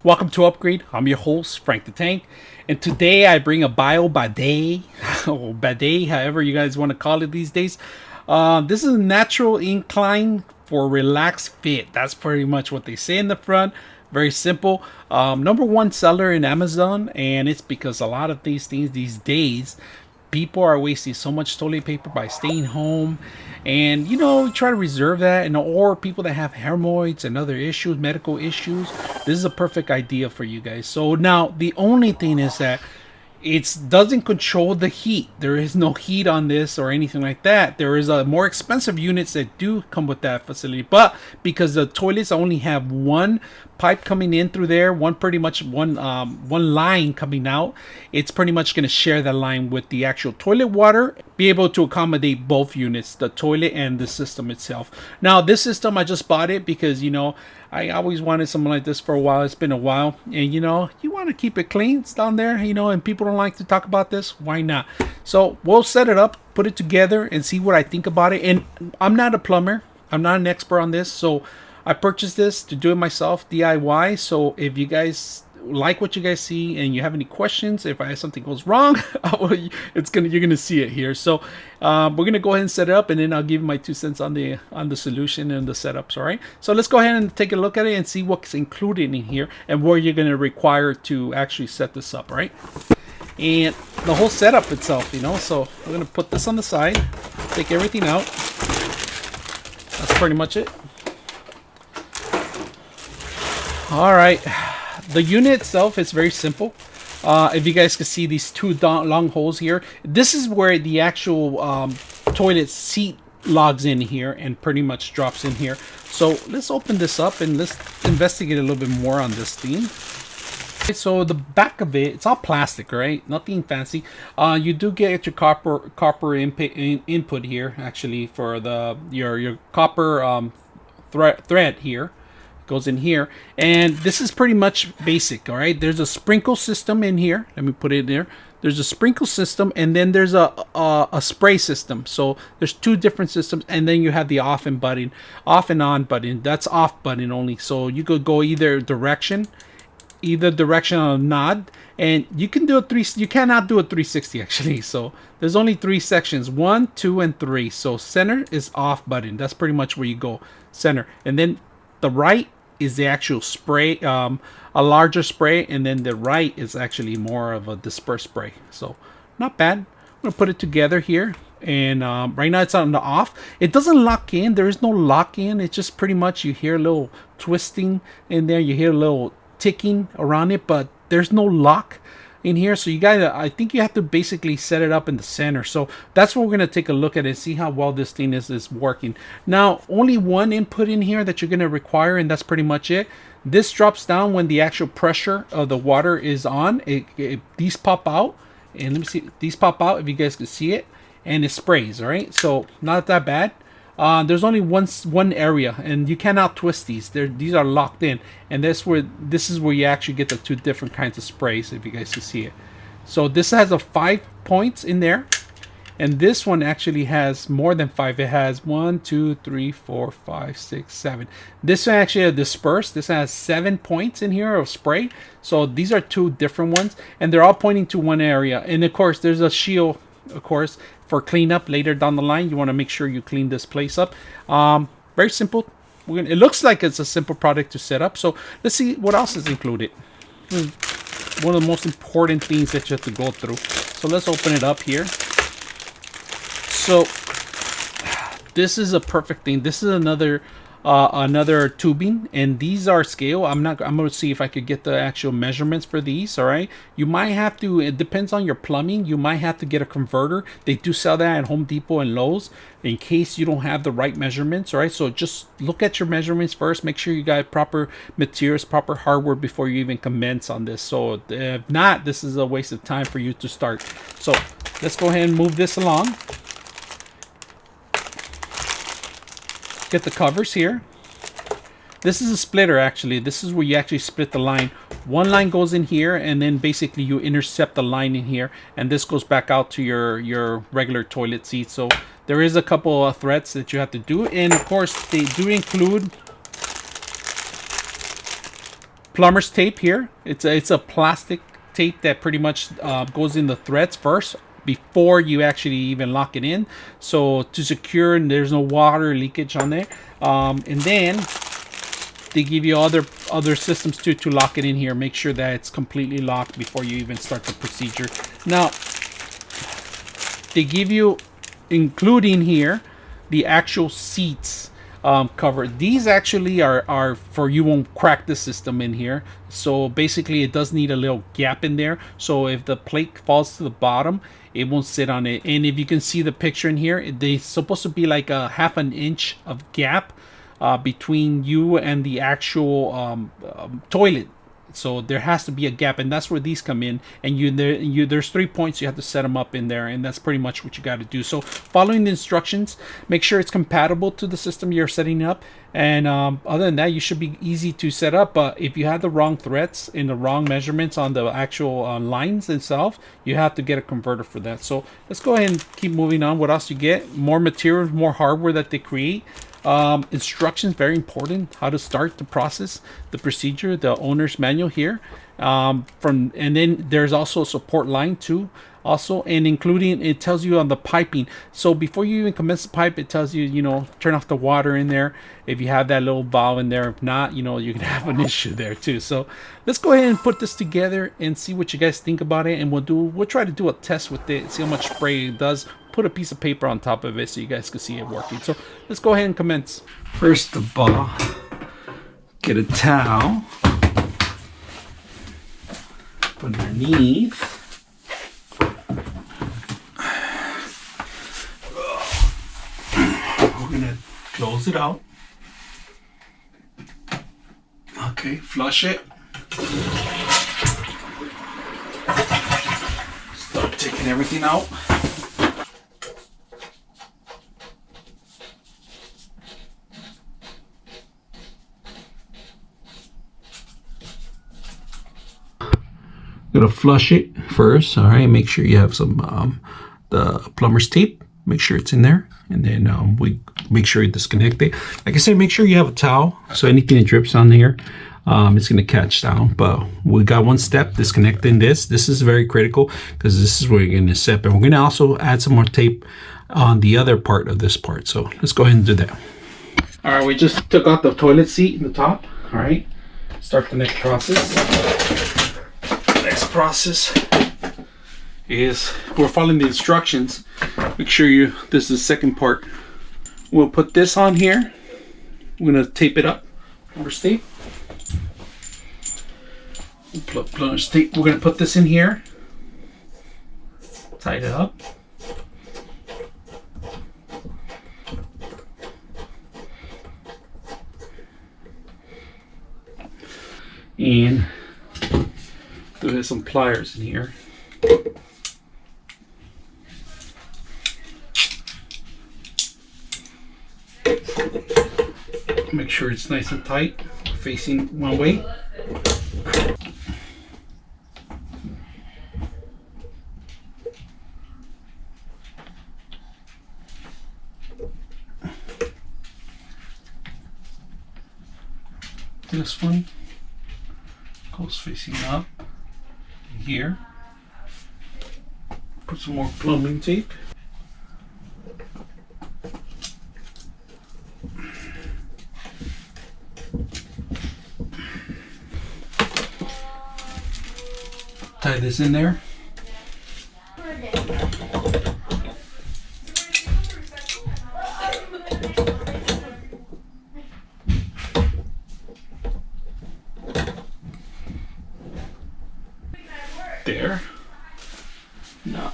Welcome to Upgrade. I'm your host, Frank the Tank, and today I bring a bidet, or bidet, however you guys want to call it these days. This is a natural incline for relaxed fit. That's pretty much what they say in the front. Very simple. Number one seller in Amazon, and it's because a lot of these things these days, people are wasting so much toilet paper by staying home, and try to reserve that. And or people that have hemorrhoids and other issues, medical issues, this is a perfect idea for you guys. So now the only thing is that it doesn't control the heat. There is no heat on this or anything like that. There is a more expensive units that do come with that facility, but because the toilets only have one pipe coming in through there, one line coming out, it's pretty much going to share that line with the actual toilet water, be able to accommodate both units, the toilet and the system itself. Now this system, I just bought it because I always wanted something like this for a while. It's been a while, and you want to keep it clean. It's down there, and people don't like to talk about this. Why not? So we'll set it up, put it together, and see what I think about it. And I'm not a plumber. I'm not an expert on this, so I purchased this to do it myself, DIY. So if you guys like what you guys see and you have any questions, if something goes wrong, you're gonna see it here. So we're gonna go ahead and set it up, and then I'll give you my 2 cents on the solution and the setups. All right, so let's go ahead and take a look at it and see what's included in here and what you're gonna require to actually set this up. All right, and the whole setup itself, so we're gonna put this on the side, take everything out. That's pretty much it. All right, the unit itself is very simple. If you guys can see these two long holes here, this is where the actual toilet seat logs in here and pretty much drops in here. So let's open this up and let's investigate a little bit more on this thing. So the back of it, it's all plastic, right? Nothing fancy. You do get your copper input here, actually, for your copper thread here. Goes in here, and this is pretty much basic. All right, there's a sprinkle system in here. Let me put it there. There's a sprinkle system, and then there's a spray system. So there's two different systems, and then you have the off and on button. That's off button only. So you could go either direction on a nod, and you can do you cannot do a 360 actually. So there's only 3 sections, 1, 2, and 3. So center is off button. That's pretty much where you go, center, and then the right is the actual spray, a larger spray, and then the right is actually more of a dispersed spray. So not bad. I'm gonna put it together here, and right now it's on the off. It doesn't lock in. There is no lock in. It's just pretty much you hear a little twisting in there, you hear a little ticking around it, but there's no lock in here. So I think you have to basically set it up in the center. So that's what we're going to take a look at and see how well this thing is working. Now, only one input in here that you're going to require, and that's pretty much it. This drops down when the actual pressure of the water is on. These pop out, and let me see, these pop out if you guys can see it, and it sprays. All right, so not that bad. There's only one area, and you cannot twist these. These are locked in, and this is where you actually get the 2 different kinds of sprays, if you guys can see it. So this has a 5 points in there, and this one actually has more than 5. It has 1, 2, 3, 4, 5, 6, 7. This one actually is dispersed. This has 7 points in here of spray. So these are 2 different ones, and they're all pointing to one area. And of course, there's a shield, of course, for cleanup later down the line. You want to make sure you clean this place up. Very simple. It looks like it's a simple product to set up. So let's see what else is included. One of the most important things that you have to go through. So let's open it up here. So this is a perfect thing. This is another tubing, and these are scale. I'm going to see if I could get the actual measurements for these. All right, you might have to, it depends on your plumbing, you might have to get a converter. They do sell that at Home Depot and Lowe's in case you don't have the right measurements. All right, so just look at your measurements first, make sure you got proper materials, proper hardware before you even commence on this. So if not, this is a waste of time for you to start. So let's go ahead and move this along. Get the covers here. This is a splitter, actually. This is where you actually split the line. One line goes in here, and then basically you intercept the line in here, and this goes back out to your regular toilet seat. So there is a couple of threads that you have to do, and of course they do include plumber's tape here. It's a plastic tape that pretty much goes in the threads first before you actually even lock it in, so to secure and there's no water leakage on there. And then they give you other systems to lock it in here. Make sure that it's completely locked before you even start the procedure. Now they give you, including here, the actual seats cover. These actually are for, you won't crack the system in here. So basically it does need a little gap in there, so if the plate falls to the bottom, it won't sit on it. And if you can see the picture in here, they're supposed to be like a half an inch of gap between you and the actual toilet. So there has to be a gap, and that's where these come in. And there's 3 points you have to set them up in there, and that's pretty much what you got to do. So following the instructions, make sure it's compatible to the system you're setting up, and other than that, you should be easy to set up. But if you have the wrong threads and the wrong measurements on the actual lines itself, you have to get a converter for that. So let's go ahead and keep moving on. What else you get? More materials, more hardware that they create. Instructions, very important, how to start the process, the procedure, the owner's manual here, and then there's also a support line too, also, and including, it tells you on the piping. So before you even commence the pipe, it tells you, turn off the water in there if you have that little valve in there. If not, you can have an issue there too. So let's go ahead and put this together and see what you guys think about it, and we'll try to do a test with it, see how much spray it does. Put a piece of paper on top of it so you guys can see it working. So let's go ahead and commence. First of all, get a towel, put it underneath. We're gonna close it out. Okay, flush it. Start taking everything out. Gonna flush it first. All right, make sure you have some the plumber's tape. Make sure it's in there, and then we make sure you disconnect it. Like I said, make sure you have a towel, so anything that drips on here, it's gonna catch down. But we got one step, disconnecting this. This is very critical because this is where you're gonna set. And we're gonna also add some more tape on the other part of this part. So let's go ahead and do that. All right, we just took out the toilet seat in the top. All right, start the next process. Process is, we're following the instructions. Make sure this is the second part. We'll put this on here. We're gonna tape it up. Plumber's tape. Plumber's tape. We're gonna put this in here. Tie it up. And there's some pliers in here. Make sure it's nice and tight, facing one way. This one goes facing up. Here, put some more plumbing tape. Tie this in there. There. Now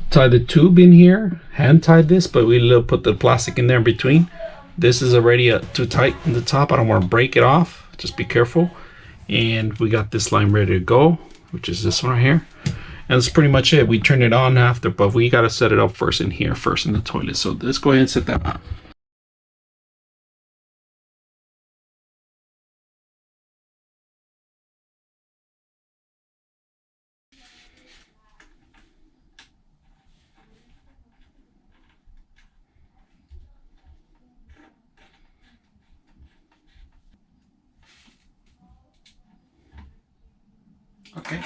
tie the tube in here. Hand tie this, but we'll put the plastic in there in between. This is already too tight in the top. I don't want to break it off. Just be careful. And we got this line ready to go, which is this one right here. And that's pretty much it. We turn it on after, but we got to set it up first in here, first in the toilet. So let's go ahead and set that up. Okay.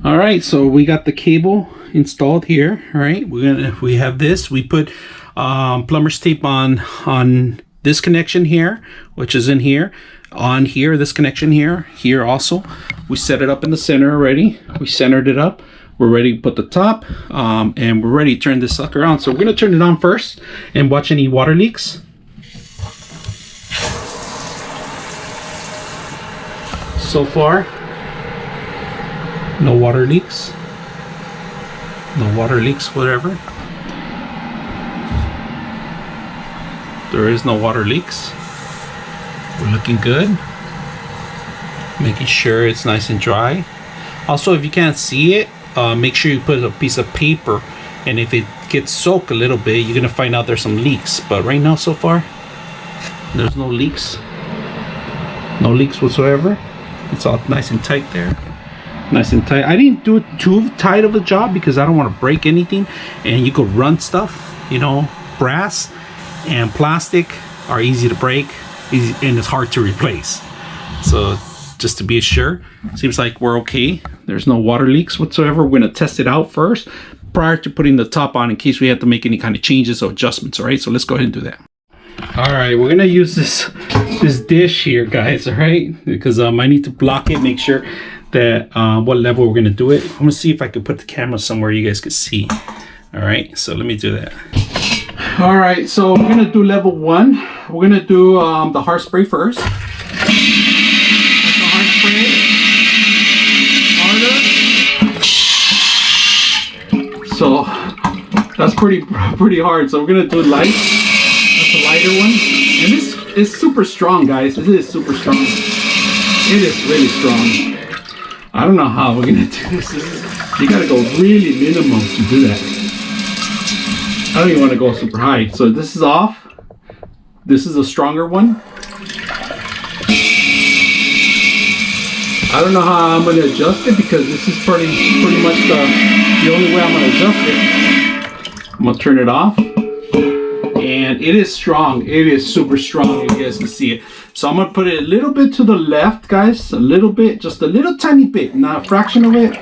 All right, so we got the cable installed here. All right, we have this. We put plumber's tape on this connection here, which is in here, on here, this connection here also. We set it up in the center already. We centered it up. We're ready to put the top, and we're ready to turn this sucker on. So we're gonna turn it on first and watch any water leaks. So far, no water leaks. No water leaks, whatever. There is no water leaks. We're looking good. Making sure it's nice and dry. Also, if you can't see it, make sure you put a piece of paper, and if it gets soaked a little bit, you're gonna find out there's some leaks. But right now, so far, there's no leaks. No leaks whatsoever. It's all nice and tight there. Nice and tight. I didn't do it too tight of a job because I don't want to break anything. And you could run stuff, you know, brass and plastic are easy to break, and it's hard to replace. So just to be sure, seems like we're okay. There's no water leaks whatsoever. We're gonna test it out first prior to putting the top on in case we have to make any kind of changes or adjustments. All right, so let's go ahead and do that. All right, we're gonna use this dish here, guys. All right, because I need to block it, make sure that what level we're gonna do it. I'm gonna see if I can put the camera somewhere you guys can see. All right, so let me do that. All right, so we're gonna do level 1. We're gonna do the hairspray first. That's the hairspray. Harder. So that's pretty hard. So we're gonna do light. That's a lighter one, and this is super strong, guys. This is super strong. It is really strong. I don't know how we're gonna do this. You gotta go really minimum to do that. I don't even want to go super high. So this is off. This is a stronger one. I don't know how I'm gonna adjust it because this is pretty much the only way I'm gonna adjust it. I'm gonna turn it off. And it is strong. It is super strong. You guys can see it. So I'm gonna put it a little bit to the left, guys. A little bit, just a little tiny bit, not a fraction of it.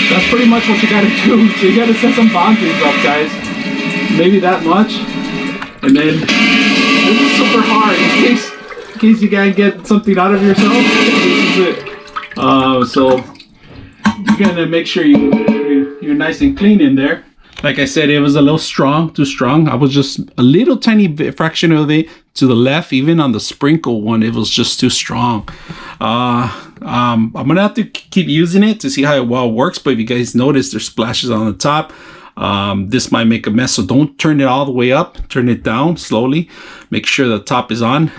That's pretty much what you gotta do. So you gotta set some boundaries up, guys. Maybe that much. And then this is super hard in case you gotta get something out of yourself. This is it. So you gotta make sure you're nice and clean in there. Like I said, it was a little strong, too strong. I was just a little tiny bit fraction of it to the left. Even on the sprinkle one, it was just too strong. I'm gonna have to keep using it to see how well it works. But if you guys notice, there's splashes on the top. This might make a mess, so don't turn it all the way up. Turn it down slowly. Make sure the top is on.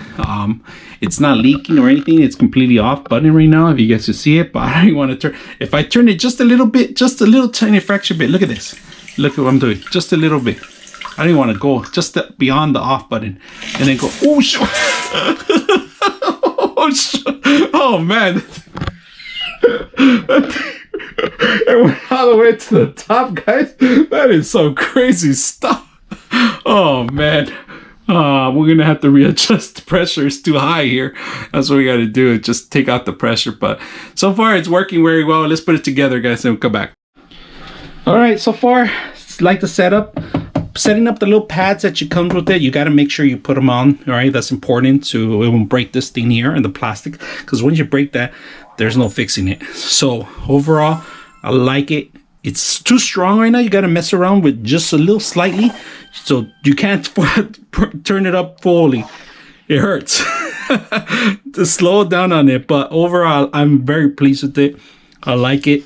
It's not leaking or anything. It's completely off button right now, if you guys can see it. But I don't want to turn. If I turn it just a little bit, just a little tiny fraction bit. Look at this. Look at what I'm doing. Just a little bit. I don't even want to go just beyond the off button, and then go. Oh, oh man. It went all the way to the top, guys. That is some crazy stuff. Oh man. We're gonna have to readjust the pressure. It's too high here. That's what we gotta do, just take out the pressure. But so far it's working very well. Let's put it together, guys, and we'll come back. All right, so far it's like the setup. Setting up the little pads that you come with it, you got to make sure you put them on. All right, that's important, so it won't break this thing here and the plastic, because once you break that, there's no fixing it. So overall, I like it. It's too strong right now. You got to mess around with just a little slightly, so you can't turn it up fully. It hurts to slow it down on it, but overall, I'm very pleased with it. I like it.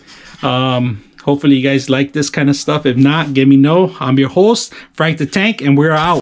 Hopefully you guys like this kind of stuff. If not, let me know. I'm your host, Frank the Tank, and we're out.